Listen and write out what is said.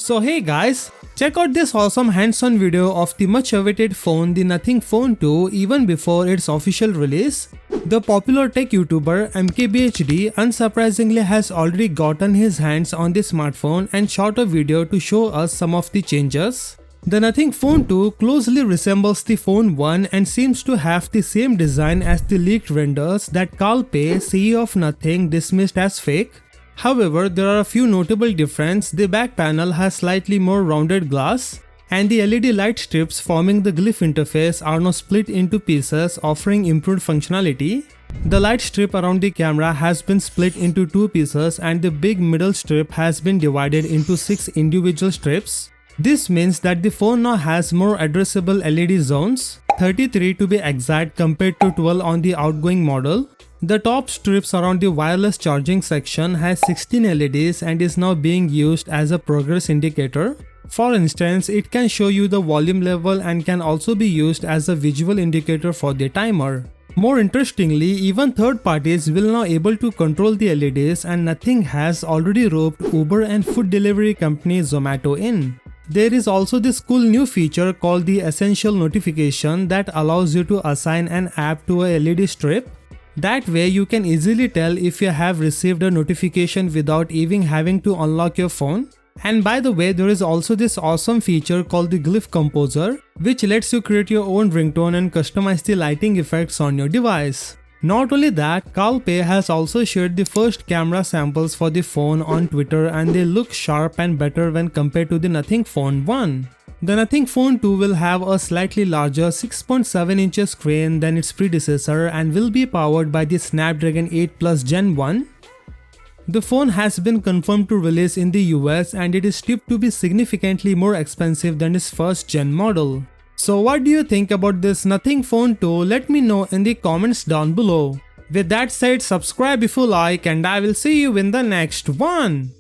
So hey guys, check out this awesome hands-on video of the much awaited phone, the Nothing Phone 2, even before its official release. The popular tech YouTuber MKBHD unsurprisingly has already gotten his hands on the smartphone and shot a video to show us some of the changes. The Nothing Phone 2 closely resembles the Phone 1 and seems to have the same design as the leaked renders that Carl Pei, CEO of Nothing, dismissed as fake. However, there are a few notable differences. The back panel has slightly more rounded glass, and the LED light strips forming the glyph interface are now split into pieces, offering improved functionality. The light strip around the camera has been split into 2 pieces, and the big middle strip has been divided into 6 individual strips. This means that the phone now has more addressable LED zones, 33 to be exact compared to 12 on the outgoing model. The top strips around the wireless charging section has 16 LEDs and is now being used as a progress indicator. For instance, it can show you the volume level and can also be used as a visual indicator for the timer. More interestingly, even third parties will now able to control the LEDs, and Nothing has already roped Uber and food delivery company Zomato in. There is also this cool new feature called the Essential Notification that allows you to assign an app to a LED strip. That way you can easily tell if you have received a notification without even having to unlock your phone. And by the way, there is also this awesome feature called the Glyph Composer, which lets you create your own ringtone and customize the lighting effects on your device. Not only that, Carl Pei has also shared the first camera samples for the phone on Twitter, and they look sharp and better when compared to the Nothing Phone 1. The Nothing Phone 2 will have a slightly larger 6.7 inches screen than its predecessor and will be powered by the Snapdragon 8 Plus Gen 1. The phone has been confirmed to release in the US, and it is tipped to be significantly more expensive than its first gen model. So what do you think about this Nothing Phone 2? Let me know in the comments down below. With that said, subscribe if you like, and I will see you in the next one.